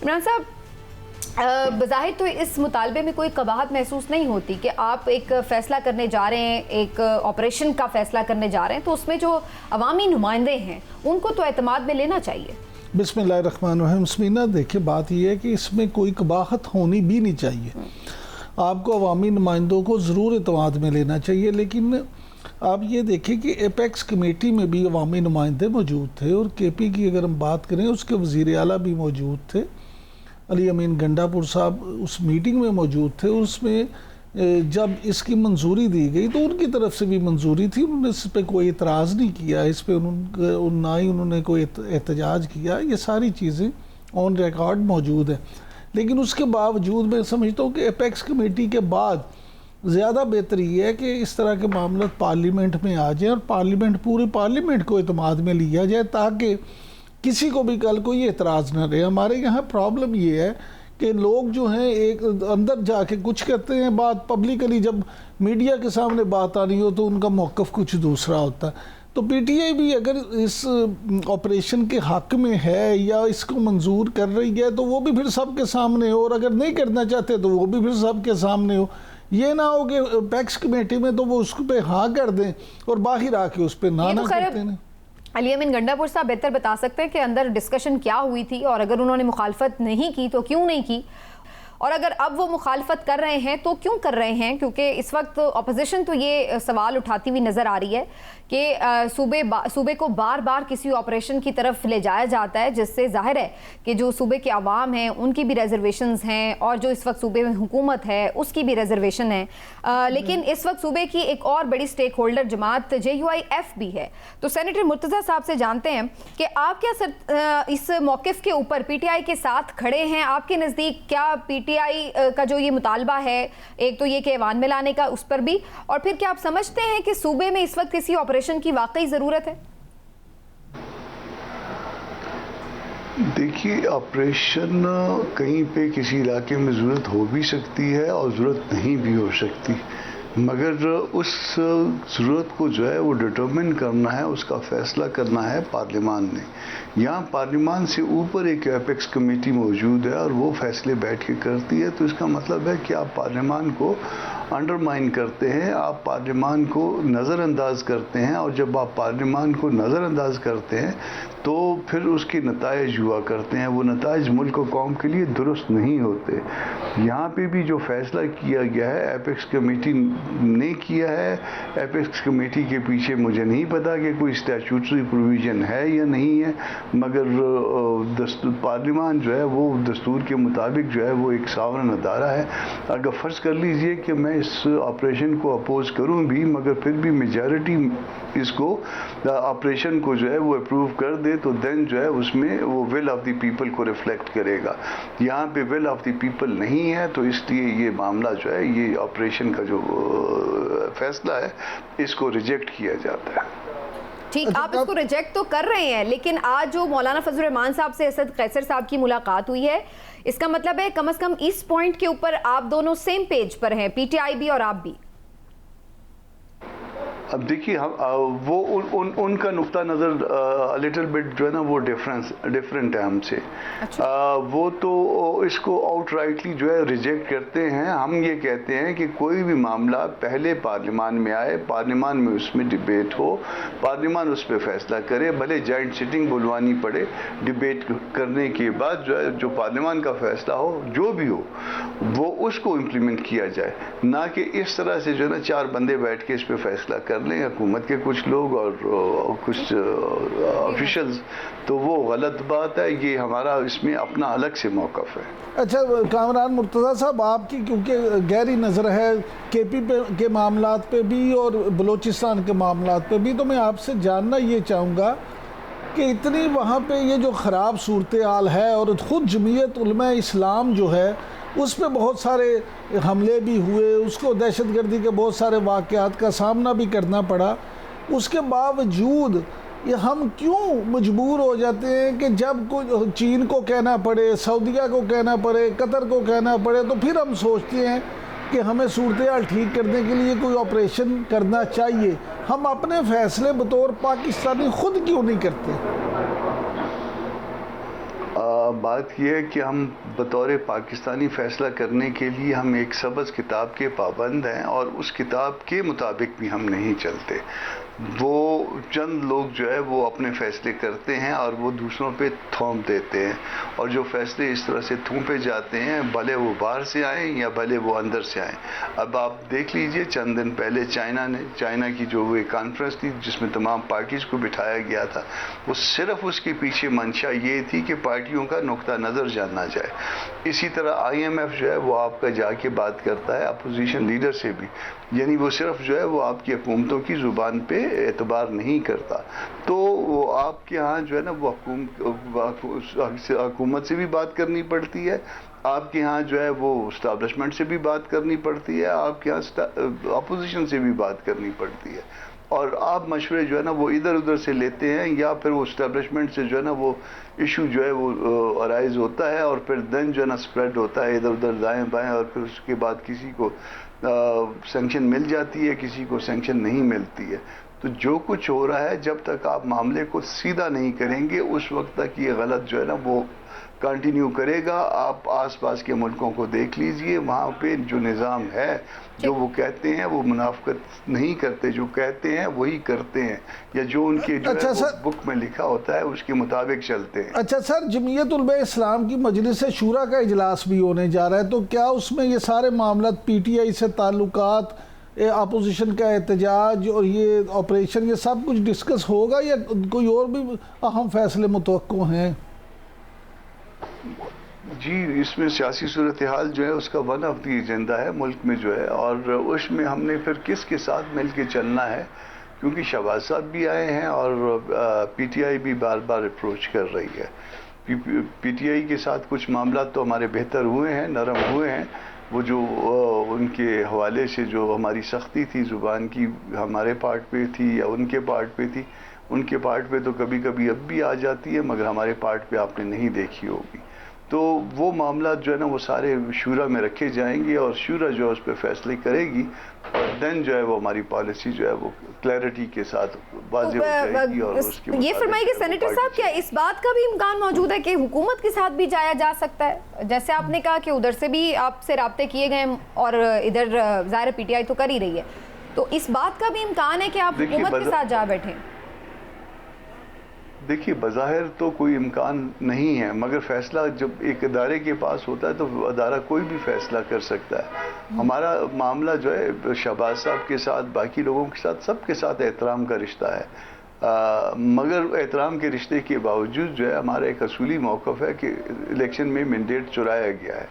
عمران صاحب، بظاہر تو اس مطالبے میں کوئی قباحت محسوس نہیں ہوتی کہ آپ ایک فیصلہ کرنے جا رہے ہیں، ایک آپریشن کا فیصلہ کرنے جا رہے ہیں، تو اس میں جو عوامی نمائندے ہیں ان کو تو اعتماد میں لینا چاہیے۔ بسم اللہ الرحمن الرحیم۔ سمینہ دیکھیں، بات یہ ہے کہ اس میں کوئی قباحت ہونی بھی نہیں چاہیے۔ آپ کو عوامی نمائندوں کو ضرور اعتماد میں لینا چاہیے، لیکن آپ یہ دیکھیں کہ ایپیکس کمیٹی میں بھی عوامی نمائندے موجود تھے، اور کے پی کی اگر ہم بات کریں اس کے وزیر اعلیٰ بھی موجود تھے، علی امین گنڈا پور صاحب اس میٹنگ میں موجود تھے۔ اس میں جب اس کی منظوری دی گئی تو ان کی طرف سے بھی منظوری تھی، انہوں نے اس پہ کوئی اعتراض نہیں کیا، اس پہ نہ ہی انہوں نے کوئی احتجاج کیا۔ یہ ساری چیزیں آن ریکارڈ موجود ہیں، لیکن اس کے باوجود میں سمجھتا ہوں کہ ایپیکس کمیٹی کے بعد زیادہ بہتر یہ ہے کہ اس طرح کے معاملات پارلیمنٹ میں آ جائیں، اور پوری پارلیمنٹ کو اعتماد میں لیا جائے، تاکہ کسی کو بھی کل کو یہ اعتراض نہ رہے۔ ہمارے یہاں پرابلم یہ ہے کہ لوگ جو ہیں ایک اندر جا کے کچھ کرتے ہیں، بات پبلکلی جب میڈیا کے سامنے بات آ رہی ہو تو ان کا موقف کچھ دوسرا ہوتا ہے۔ تو پی ٹی آئی بھی اگر اس آپریشن کے حق میں ہے یا اس کو منظور کر رہی ہے تو وہ بھی پھر سب کے سامنے ہو، اور اگر نہیں کرنا چاہتے تو وہ بھی پھر سب کے سامنے ہو۔ یہ نہ ہو کہ پیکس کمیٹی میں تو وہ اس پہ ہاں کر دیں اور باہر آ کے اس پہ نہ کرتے ہیں۔ علی امین گنڈا پور صاحب بہتر بتا سکتے ہیں کہ اندر ڈسکشن کیا ہوئی تھی، اور اگر انہوں نے مخالفت نہیں کی تو کیوں نہیں کی، اور اگر اب وہ مخالفت کر رہے ہیں تو کیوں کر رہے ہیں؟ کیونکہ اس وقت اپوزیشن تو یہ سوال اٹھاتی ہوئی نظر آ رہی ہے کہ صوبے کو بار بار کسی آپریشن کی طرف لے جایا جاتا ہے، جس سے ظاہر ہے کہ جو صوبے کے عوام ہیں ان کی بھی ریزرویشنز ہیں، اور جو اس وقت صوبے میں حکومت ہے اس کی بھی ریزرویشن ہے، لیکن اس وقت صوبے کی ایک اور بڑی سٹیک ہولڈر جماعت JUIF بھی ہے۔ تو سینیٹر مرتضیٰ صاحب سے جانتے ہیں کہ آپ کیا اس موقف کے اوپر پی ٹی آئی کے ساتھ کھڑے ہیں؟ آپ کے نزدیک کیا پی ٹی آئی کا جو یہ مطالبہ ہے، ایک تو یہ کہ ایوان میں لانے کا، اس پر بھی، اور پھر کیا آپ سمجھتے ہیں کہ صوبے میں اس وقت کسی آپریشن کی واقعی ضرورت ہے؟ دیکھیے، آپریشن کہیں پہ کسی علاقے میں ضرورت ہو بھی سکتی ہے اور ضرورت نہیں بھی ہو سکتی، مگر اس ضرورت کو جو ہے وہ ڈٹرمن کرنا ہے، اس کا فیصلہ کرنا ہے پارلیمان نے۔ یہاں پارلیمان سے اوپر ایک ایپیکس کمیٹی موجود ہے اور وہ فیصلے بیٹھ کے کرتی ہے، تو اس کا مطلب ہے کہ آپ پارلیمان کو انڈرمائن کرتے ہیں، آپ پارلیمان کو نظر انداز کرتے ہیں، اور جب آپ پارلیمان کو نظر انداز کرتے ہیں تو پھر اس کے نتائج ہوا کرتے ہیں، وہ نتائج ملک و قوم کے لیے درست نہیں ہوتے۔ یہاں پہ بھی جو فیصلہ کیا گیا ہے ایپیکس کمیٹی نے کیا ہے، ایپیکس کمیٹی کے پیچھے مجھے نہیں پتا کہ کوئی اسٹیچوٹری پروویژن ہے یا نہیں ہے، مگر پارلیمان جو ہے وہ دستور کے مطابق جو ہے وہ ایک ساورن ادارہ ہے۔ اگر فرض کر لیجئے کہ میں اس آپریشن کو اپوز کروں بھی، مگر پھر بھی میجارٹی اس کو آپریشن کو جو ہے وہ اپروو کر دے، تو دین جو ہے اس میں وہ ول آف دی پیپل کو ریفلیکٹ کرے گا۔ یہاں پہ ول آف دی پیپل نہیں ہے، تو اس لیے یہ معاملہ جو ہے، یہ آپریشن کا جو فیصلہ ہے، اس کو ریجیکٹ کیا جاتا ہے۔ ٹھیک، آپ اس کو ریجیکٹ تو کر رہے ہیں، لیکن آج جو مولانا فضل الرحمان صاحب سے اسد قیصر صاحب کی ملاقات ہوئی ہے، اس کا مطلب ہے کم از کم اس پوائنٹ کے اوپر آپ دونوں سیم پیج پر ہیں، پی ٹی آئی بھی اور آپ بھی۔ اب دیکھیے، وہ ان کا نقطہ نظر لٹل بٹ جو ہے نا وہ ڈفرینٹ ہے ہم سے۔ وہ تو اس کو آؤٹ رائٹلی جو ہے ریجیکٹ کرتے ہیں۔ ہم یہ کہتے ہیں کہ کوئی بھی معاملہ پہلے پارلیمان میں آئے، پارلیمان میں اس میں ڈبیٹ ہو، پارلیمان اس پہ فیصلہ کرے، بھلے جوائنٹ سٹنگ بلوانی پڑے، ڈبیٹ کرنے کے بعد جو ہے جو پارلیمان کا فیصلہ ہو، جو بھی ہو، وہ اس کو امپلیمنٹ کیا جائے، نہ کہ اس طرح سے جو ہے نا 4 بندے بیٹھ کے اس پہ فیصلہ کر لیں، حکومت کے کچھ لوگ اور کچھ آفیشلز، تو وہ غلط بات ہے۔ یہ ہمارا اس میں اپنا الگ سے موقف ہے۔ اچھا کامران مرتضیٰ صاحب، آپ کی کیونکہ گہری نظر ہے کے پی کے معاملات پہ بھی اور بلوچستان کے معاملات پہ بھی، تو میں آپ سے جاننا یہ چاہوں گا کہ اتنی وہاں پہ یہ جو خراب صورتحال ہے، اور خود جمعیت علماء اسلام جو ہے اس پہ بہت سارے حملے بھی ہوئے، اس کو دہشت گردی کے بہت سارے واقعات کا سامنا بھی کرنا پڑا، اس کے باوجود یہ ہم کیوں مجبور ہو جاتے ہیں کہ جب چین کو کہنا پڑے، سعودیہ کو کہنا پڑے، قطر کو کہنا پڑے، تو پھر ہم سوچتے ہیں کہ ہمیں صورتحال ٹھیک کرنے کے لیے کوئی آپریشن کرنا چاہیے، ہم اپنے فیصلے بطور پاکستانی خود کیوں نہیں کرتے؟ اب بات یہ ہے کہ ہم بطور پاکستانی فیصلہ کرنے کے لیے ہم ایک سبز کتاب کے پابند ہیں اور اس کتاب کے مطابق بھی ہم نہیں چلتے. وہ چند لوگ جو ہے وہ اپنے فیصلے کرتے ہیں اور وہ دوسروں پہ تھوپ دیتے ہیں, اور جو فیصلے اس طرح سے تھوپے جاتے ہیں بھلے وہ باہر سے آئیں یا بھلے وہ اندر سے آئیں. اب آپ دیکھ لیجئے چند دن پہلے چائنا کی جو وہ کانفرنس تھی جس میں تمام پارٹیز کو بٹھایا گیا تھا, وہ صرف اس کے پیچھے منشا یہ تھی کہ پارٹیوں کا نقطہ نظر جاننا جائے. اسی طرح IMF جو ہے وہ آپ کا جا کے بات کرتا ہے اپوزیشن لیڈر سے بھی, یعنی وہ صرف جو ہے وہ آپ کی حکومتوں کی زبان پہ اعتبار نہیں کرتا. تو وہ آپ کے ہاں جو ہے نا وہ حکومت سے بھی بات کرنی پڑتی ہے, آپ کے ہاں جو ہے وہ اسٹیبلشمنٹ سے بھی بات کرنی پڑتی ہے, آپ کے ہاں اپوزیشن سے بھی بات کرنی پڑتی ہے, اور آپ مشورے جو ہے نا وہ ادھر ادھر سے لیتے ہیں, یا پھر وہ اسٹیبلشمنٹ سے جو ہے نا وہ ایشو جو ہے وہ ارائز ہوتا ہے اور پھر دین جو ہے نا اسپریڈ ہوتا ہے ادھر ادھر دائیں بائیں, اور پھر اس کے بعد کسی کو سینکشن مل جاتی ہے, کسی کو سینکشن نہیں ملتی ہے. تو جو کچھ ہو رہا ہے جب تک آپ معاملے کو سیدھا نہیں کریں گے اس وقت تک یہ غلط جو ہے نا وہ کنٹینیو کرے گا. آپ آس پاس کے ملکوں کو دیکھ لیجئے, وہاں پہ جو نظام ہے جو وہ کہتے ہیں وہ منافقت نہیں کرتے, جو کہتے ہیں وہی کرتے ہیں, یا جو ان کے جو ہے بک میں لکھا ہوتا ہے اس کے مطابق چلتے ہیں. اچھا سر, جمعیت علماء اسلام کی مجلس شورا کا اجلاس بھی ہونے جا رہا ہے, تو کیا اس میں یہ سارے معاملات PTI سے تعلقات, اپوزیشن کا احتجاج اور یہ آپریشن یہ سب کچھ ڈسکس ہوگا, یا کوئی اور بھی اہم فیصلے متوقع ہیں؟ جی, اس میں سیاسی صورتحال جو ہے اس کا ون آف دی ایجنڈا ہے ملک میں جو ہے, اور اس میں ہم نے پھر کس کے ساتھ مل کے چلنا ہے, کیونکہ شہباز صاحب بھی آئے ہیں اور PTI بھی بار بار اپروچ کر رہی ہے. PTI کے ساتھ کچھ معاملات تو ہمارے بہتر ہوئے ہیں, نرم ہوئے ہیں. وہ جو ان کے حوالے سے جو ہماری سختی تھی زبان کی ہمارے پارٹ پہ تھی یا ان کے پارٹ پہ تھی, ان کے پارٹ پہ تو کبھی کبھی اب بھی آ جاتی ہے, مگر ہمارے پارٹ پہ آپ نے نہیں دیکھی ہوگی. تو وہ معاملات جو ہے نا وہ سارے شورا میں رکھے جائیں گے, اور شورا جو ہے اس پہ فیصلے کرے گی, اور دین جو ہے وہ ہماری پالیسی جو ہے وہ کلیئرٹی کے ساتھ واضح ہو جائے گی. اور اس کے یہ فرمائیے کہ سینیٹر صاحب کیا اس بات کا بھی امکان موجود ہے کہ حکومت کے ساتھ بھی جایا جا سکتا ہے, جیسے آپ نے کہا کہ ادھر سے بھی آپ سے رابطے کیے گئے اور ادھر ظاہر PTI تو کر ہی رہی ہے, تو اس بات کا بھی امکان ہے کہ آپ حکومت کے ساتھ جا بیٹھیں؟ دیکھیے, بظاہر تو کوئی امکان نہیں ہے, مگر فیصلہ جب ایک ادارے کے پاس ہوتا ہے تو ادارہ کوئی بھی فیصلہ کر سکتا ہے. ہمارا معاملہ جو ہے شہباز صاحب کے ساتھ, باقی لوگوں کے ساتھ, سب کے ساتھ احترام کا رشتہ ہے, مگر احترام کے رشتے کے باوجود جو ہے ہمارا ایک اصولی موقف ہے کہ الیکشن میں مینڈیٹ چرایا گیا ہے.